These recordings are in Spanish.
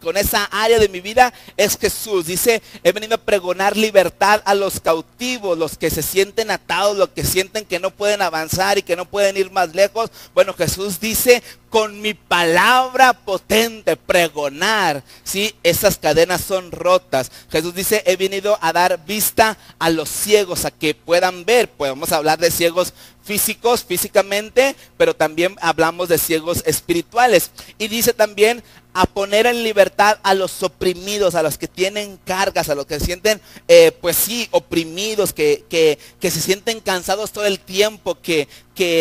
con esa área de mi vida es Jesús. Dice, he venido a pregonar libertad a los cautivos, los que se sienten atados, los que sienten que no pueden avanzar y que no pueden ir más lejos. Bueno, Jesús dice, con mi palabra potente, pregonar, ¿sí? Esas cadenas son rotas. Jesús dice, he venido a dar vista a los ciegos, a que puedan ver. Podemos hablar de ciegos físicos, físicamente, pero también hablamos de ciegos espirituales. Y dice también, a poner en libertad a los oprimidos, a los que tienen cargas, a los que se sienten, pues sí, oprimidos, que se sienten cansados todo el tiempo, que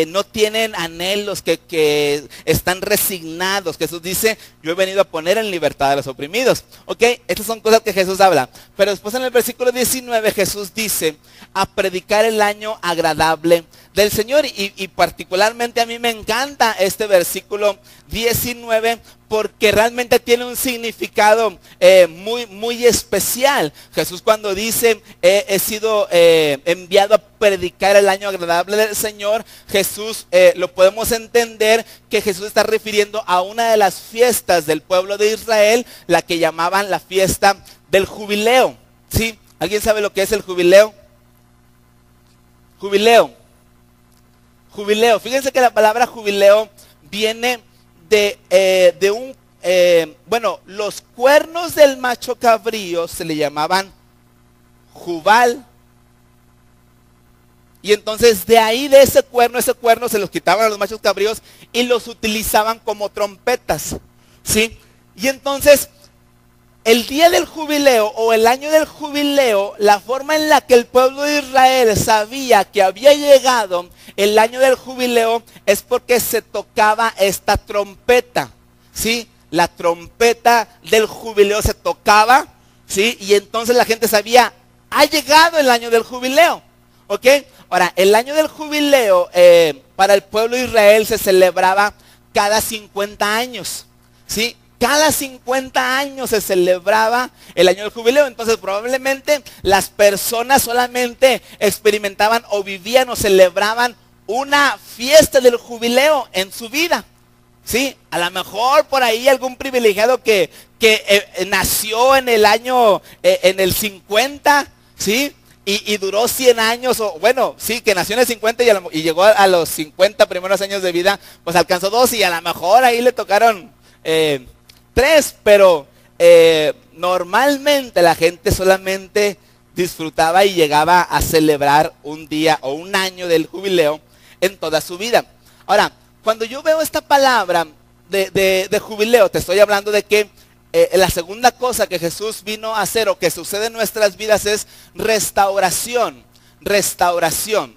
no tienen anhelos, que están resignados. Jesús dice, yo he venido a poner en libertad a los oprimidos. Ok, estas son cosas que Jesús habla. Pero después en el versículo 19 Jesús dice, a predicar el año agradable del Señor. Y particularmente a mí me encanta este versículo 19 porque realmente tiene un significado muy especial. Jesús cuando dice, he sido enviado a predicar el año agradable del Señor, Jesús lo podemos entender que Jesús está refiriendo a una de las fiestas del pueblo de Israel, la que llamaban la fiesta del jubileo. ¿Sí? ¿Alguien sabe lo que es el jubileo? Jubileo. Fíjense que la palabra jubileo viene de un, bueno, los cuernos del macho cabrío se le llamaban jubal. Y entonces de ahí, de ese cuerno se los quitaban a los machos cabríos y los utilizaban como trompetas, ¿sí? Y entonces, el día del jubileo o el año del jubileo, la forma en la que el pueblo de Israel sabía que había llegado el año del jubileo es porque se tocaba esta trompeta, ¿sí? La trompeta del jubileo se tocaba, ¿sí? Y entonces la gente sabía, ha llegado el año del jubileo, ¿ok? Ahora, el año del jubileo para el pueblo de Israel se celebraba cada 50 años, ¿sí? Cada 50 años se celebraba el año del jubileo. Entonces probablemente las personas solamente experimentaban o vivían o celebraban una fiesta del jubileo en su vida, ¿sí? A lo mejor por ahí algún privilegiado que nació en el año, en el 50, ¿sí? Y duró 100 años, o bueno, sí, que nació en el 50 y llegó a los 50 primeros años de vida, pues alcanzó 2 y a lo mejor ahí le tocaron 3, pero normalmente la gente solamente disfrutaba y llegaba a celebrar un día o un año del jubileo en toda su vida. Ahora, cuando yo veo esta palabra de jubileo, te estoy hablando de que la segunda cosa que Jesús vino a hacer o que sucede en nuestras vidas es restauración,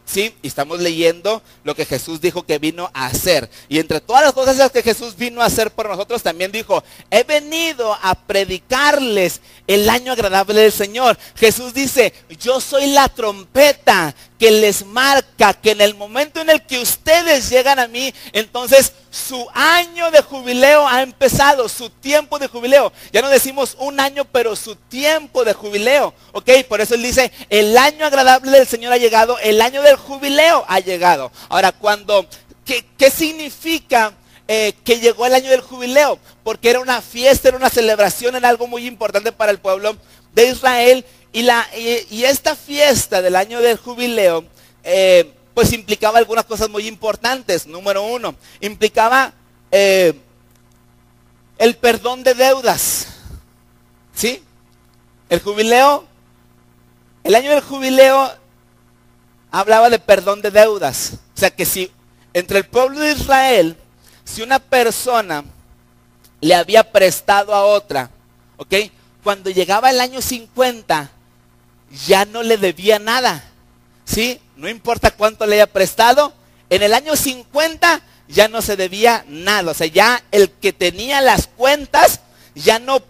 ¿sí? Y estamos leyendo lo que Jesús dijo que vino a hacer. Y entre todas las cosas que Jesús vino a hacer por nosotros, también dijo, he venido a predicarles el año agradable del Señor. Jesús dice, yo soy la trompeta que les marca que en el momento en el que ustedes llegan a mí, entonces su año de jubileo ha empezado, su tiempo de jubileo. Ya no decimos un año, pero su tiempo de jubileo, ¿ok? Por eso él dice, el año agradable del Señor ha llegado, el año del jubileo ha llegado. Ahora, ¿qué significa que llegó el año del jubileo? Porque era una fiesta, era una celebración, era algo muy importante para el pueblo de Israel. Y esta fiesta del año del jubileo, pues implicaba algunas cosas muy importantes. Número 1, implicaba el perdón de deudas, ¿sí? El jubileo, el año del jubileo hablaba de perdón de deudas. O sea que si entre el pueblo de Israel, si una persona le había prestado a otra, ¿ok? Cuando llegaba el año 50, ya no le debía nada, ¿sí? No importa cuánto le haya prestado, en el año 50 ya no se debía nada. O sea, ya el que tenía las cuentas ya no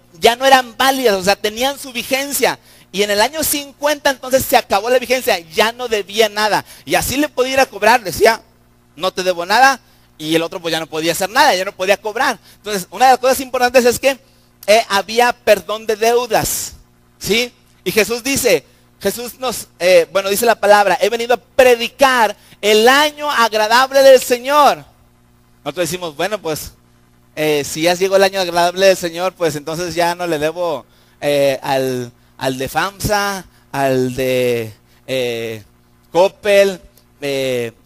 eran válidas, o sea, tenían su vigencia. Y en el año 50 entonces se acabó la vigencia, ya no debía nada. Y así le podía ir a cobrar, decía, no te debo nada. Y el otro pues ya no podía hacer nada, ya no podía cobrar. Entonces, una de las cosas importantes es que había perdón de deudas, ¿sí? Y Jesús dice, dice la palabra, he venido a predicar el año agradable del Señor. Nosotros decimos, bueno, pues si ya llegó el año agradable del Señor, pues entonces ya no le debo al de FAMSA, al de Coppel,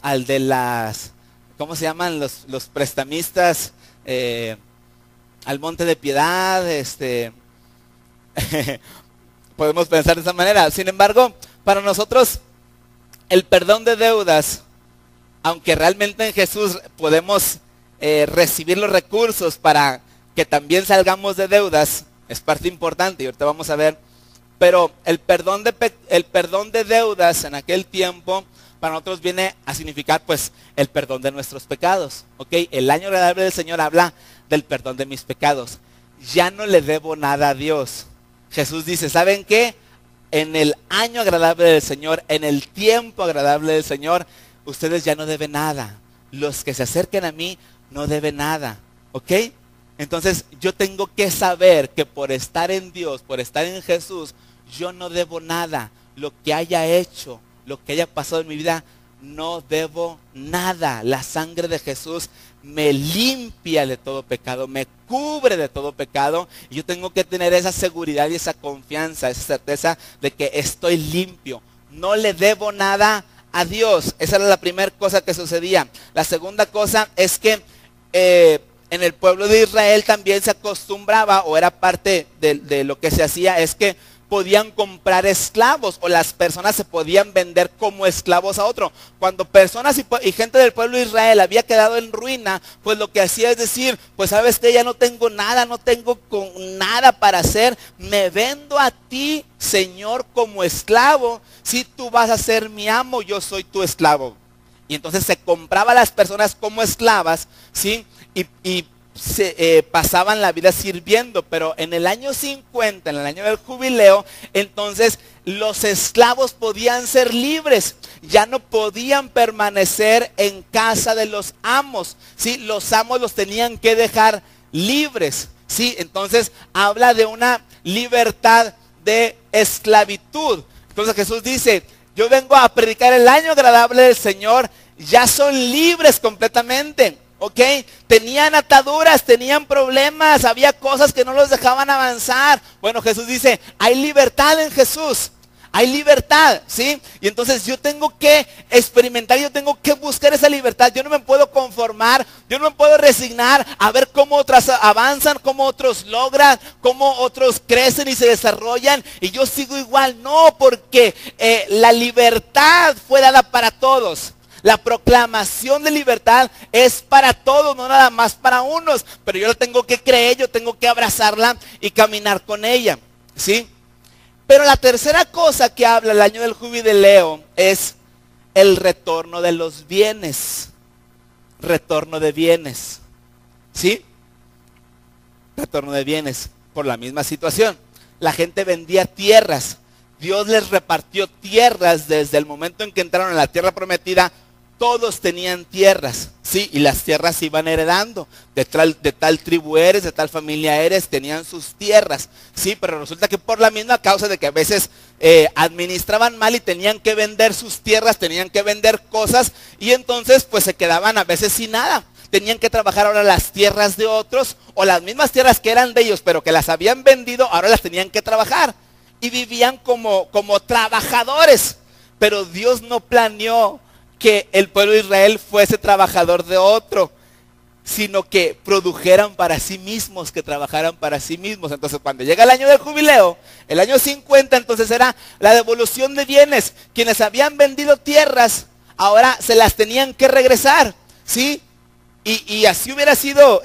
al de las, ¿cómo se llaman? Los prestamistas, al Monte de Piedad, podemos pensar de esa manera. Sin embargo, para nosotros, el perdón de deudas, aunque realmente en Jesús podemos recibir los recursos para que también salgamos de deudas, es parte importante y ahorita vamos a ver, pero el perdón de deudas en aquel tiempo para nosotros viene a significar pues el perdón de nuestros pecados, ¿ok? El año agradable del Señor habla del perdón de mis pecados. Ya no le debo nada a Dios. Jesús dice, ¿saben qué? En el año agradable del Señor, en el tiempo agradable del Señor, ustedes ya no deben nada. Los que se acerquen a mí no deben nada, ¿ok? Entonces yo tengo que saber que por estar en Dios, por estar en Jesús, yo no debo nada. Lo que haya hecho, lo que haya pasado en mi vida, no debo nada. La sangre de Jesús me limpia de todo pecado, me cubre de todo pecado. Y yo tengo que tener esa seguridad y esa confianza, esa certeza de que estoy limpio. No le debo nada a Dios. Esa era la primera cosa que sucedía. La segunda cosa es que en el pueblo de Israel también se acostumbraba, o era parte de lo que se hacía, es que podían comprar esclavos, o las personas se podían vender como esclavos a otro. Cuando personas y gente del pueblo de Israel había quedado en ruina, pues lo que hacía es decir, pues sabes que ya no tengo nada, no tengo nada para hacer, me vendo a ti, Señor, como esclavo. Si tú vas a ser mi amo, yo soy tu esclavo. Y entonces se compraba a las personas como esclavas, ¿sí? Y pasaban la vida sirviendo. Pero en el año 50, en el año del jubileo, entonces los esclavos podían ser libres. Ya no podían permanecer en casa de los amos, ¿sí? Los amos los tenían que dejar libres, ¿sí? Entonces habla de una libertad de esclavitud. Entonces Jesús dice, yo vengo a predicar el año agradable del Señor. Ya son libres completamente, ¿ok? Tenían ataduras, tenían problemas, había cosas que no los dejaban avanzar. Bueno, Jesús dice, hay libertad en Jesús, hay libertad, ¿sí? Y entonces yo tengo que experimentar, yo tengo que buscar esa libertad. Yo no me puedo conformar, yo no me puedo resignar a ver cómo otras avanzan, cómo otros logran, cómo otros crecen y se desarrollan y yo sigo igual. No, porque la libertad fue dada para todos. La proclamación de libertad es para todos, no nada más para unos. Pero yo la tengo que creer, yo tengo que abrazarla y caminar con ella, ¿sí? Pero la tercera cosa que habla el año del jubileo es el retorno de los bienes. Retorno de bienes, ¿sí? Retorno de bienes por la misma situación. La gente vendía tierras. Dios les repartió tierras desde el momento en que entraron en la tierra prometida. Todos tenían tierras, sí, y las tierras se iban heredando. De tal tribu eres, de tal familia eres, tenían sus tierras, sí, pero resulta que por la misma causa de que a veces administraban mal y tenían que vender sus tierras, tenían que vender cosas, y entonces pues se quedaban a veces sin nada. Tenían que trabajar ahora las tierras de otros, o las mismas tierras que eran de ellos, pero que las habían vendido, ahora las tenían que trabajar. Y vivían como trabajadores, pero Dios no planeó que el pueblo de Israel fuese trabajador de otro, sino que produjeran para sí mismos, que trabajaran para sí mismos. Entonces cuando llega el año del jubileo, el año 50, entonces era la devolución de bienes. Quienes habían vendido tierras, ahora se las tenían que regresar, ¿sí? Y así hubiera sido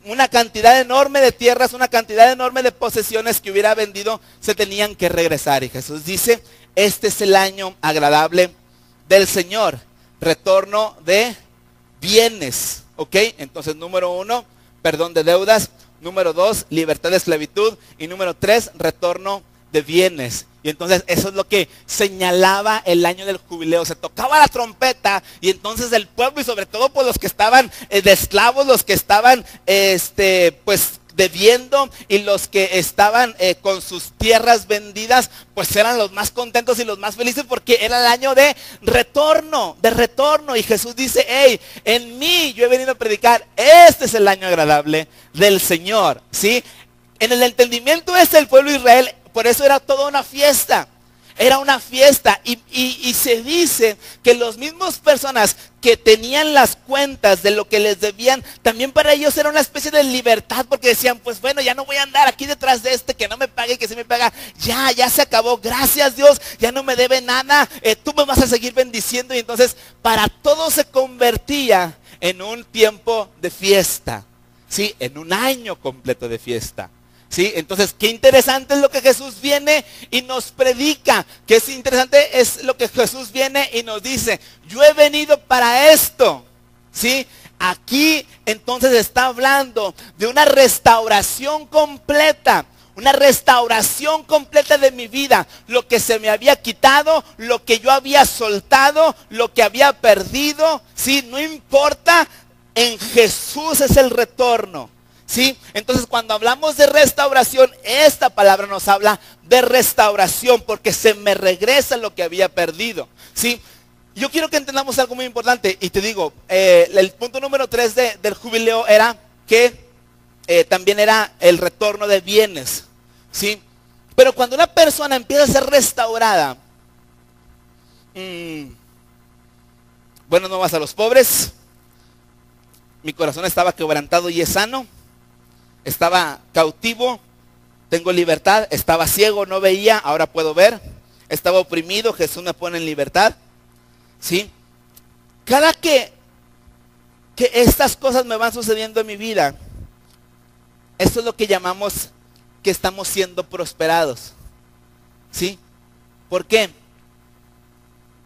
una cantidad enorme de tierras, una cantidad enorme de posesiones que hubiera vendido, se tenían que regresar. Y Jesús dice, este es el año agradable del Señor, retorno de bienes, ¿ok? Entonces, número 1, perdón de deudas. Número 2, libertad de esclavitud. Y número 3, retorno de bienes. Y entonces eso es lo que señalaba el año del jubileo. Se tocaba la trompeta y entonces el pueblo, y sobre todo pues los que estaban de esclavos, los que estaban pues debiendo y los que estaban con sus tierras vendidas, pues eran los más contentos y los más felices porque era el año de retorno. Y Jesús dice, hey, en mí yo he venido a predicar, este es el año agradable del Señor, ¿sí? En el entendimiento del pueblo de Israel, por eso era toda una fiesta. Era una fiesta y se dice que los mismos personas que tenían las cuentas de lo que les debían, también para ellos era una especie de libertad, porque decían, pues bueno, ya no voy a andar aquí detrás de este que no me pague, que se me paga, ya se acabó, gracias Dios, ya no me debe nada, tú me vas a seguir bendiciendo. Y entonces para todos se convertía en un tiempo de fiesta, ¿sí? En un año completo de fiesta. ¿Sí? Entonces, qué interesante es lo que Jesús viene y nos predica. Qué es interesante es lo que Jesús viene y nos dice, yo he venido para esto, ¿sí? Aquí entonces está hablando de una restauración completa. Una restauración completa de mi vida. Lo que se me había quitado, lo que yo había soltado, lo que había perdido, ¿sí? No importa, en Jesús es el retorno. ¿Sí? Entonces cuando hablamos de restauración, esta palabra nos habla de restauración porque se me regresa lo que había perdido, ¿sí? Yo quiero que entendamos algo muy importante y te digo, el punto número 3 del jubileo era que también era el retorno de bienes, ¿sí? Pero cuando una persona empieza a ser restaurada, buenas nuevas a los pobres, mi corazón estaba quebrantado y es sano. Estaba cautivo, tengo libertad. Estaba ciego, no veía, ahora puedo ver. Estaba oprimido, Jesús me pone en libertad. ¿Sí? Cada que estas cosas me van sucediendo en mi vida, esto es lo que llamamos que estamos siendo prosperados. ¿Sí? ¿Por qué?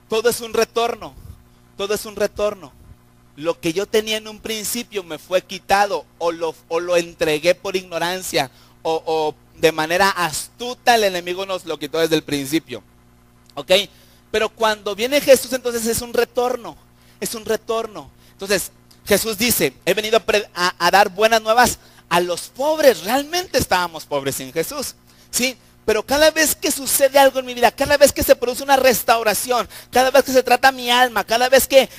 Todo es un retorno. Todo es un retorno. Lo que yo tenía en un principio me fue quitado o lo entregué por ignorancia o de manera astuta el enemigo nos lo quitó desde el principio. ¿Ok? Pero cuando viene Jesús entonces es un retorno. Es un retorno. Entonces Jesús dice, he venido a dar buenas nuevas a los pobres. Realmente estábamos pobres sin Jesús. ¿Sí? Pero cada vez que sucede algo en mi vida, cada vez que se produce una restauración, cada vez que se trata mi alma, cada vez que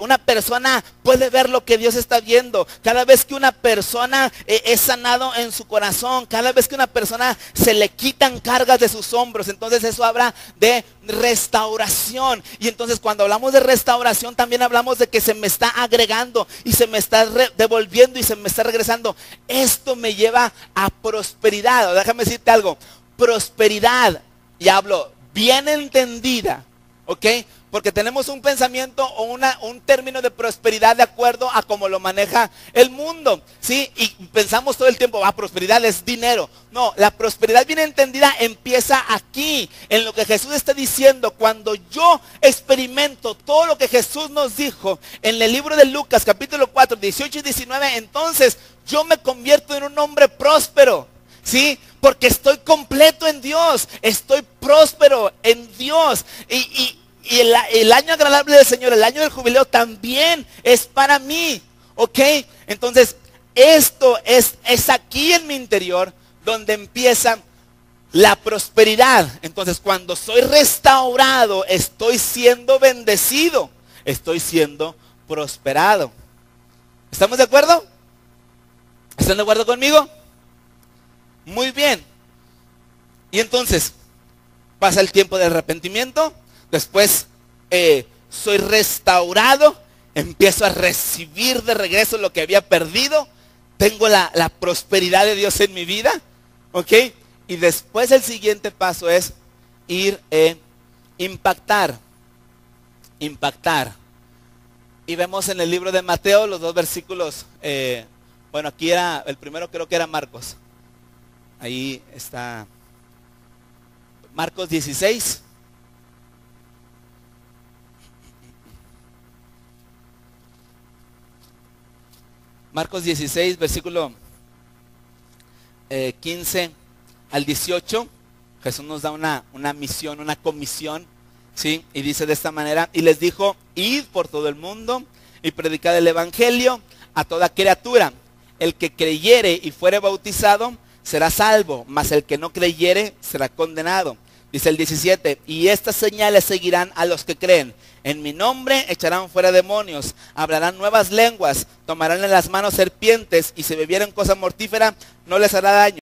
una persona puede ver lo que Dios está viendo, cada vez que una persona es sanado en su corazón, cada vez que una persona se le quitan cargas de sus hombros, entonces eso habla de restauración. Y entonces cuando hablamos de restauración también hablamos de que se me está agregando y se me está devolviendo y se me está regresando. Esto me lleva a prosperidad. Déjame decirte algo. Prosperidad, y hablo bien entendida, ¿ok? Porque tenemos un pensamiento o un término de prosperidad de acuerdo a cómo lo maneja el mundo, ¿sí? Y pensamos todo el tiempo, prosperidad es dinero. No, la prosperidad bien entendida empieza aquí, en lo que Jesús está diciendo. Cuando yo experimento todo lo que Jesús nos dijo en el libro de Lucas, capítulo 4, 18 y 19, entonces yo me convierto en un hombre próspero. ¿Sí? Porque estoy completo en Dios, estoy próspero en Dios. Y el año agradable del Señor, el año del jubileo también es para mí. ¿Ok? Entonces, esto es aquí en mi interior donde empieza la prosperidad. Entonces, cuando soy restaurado, estoy siendo bendecido, estoy siendo prosperado. ¿Estamos de acuerdo? ¿Están de acuerdo conmigo? Muy bien. Y entonces pasa el tiempo de arrepentimiento. Después soy restaurado. Empiezo a recibir de regreso lo que había perdido. Tengo la prosperidad de Dios en mi vida. ¿Ok? Y después el siguiente paso es ir impactar. Impactar. Y vemos en el libro de Mateo los dos versículos. Bueno, aquí era, el primero creo que era Marcos. Ahí está Marcos 16. Marcos 16, versículo 15 al 18. Jesús nos da una misión, una comisión, ¿sí? Y dice de esta manera, y les dijo, id por todo el mundo y predicad el evangelio a toda criatura. el que creyere y fuere bautizado será salvo, mas el que no creyere será condenado. Dice el 17, y estas señales seguirán a los que creen. En mi nombre echarán fuera demonios, hablarán nuevas lenguas, tomarán en las manos serpientes, y si bebieren cosa mortífera no les hará daño.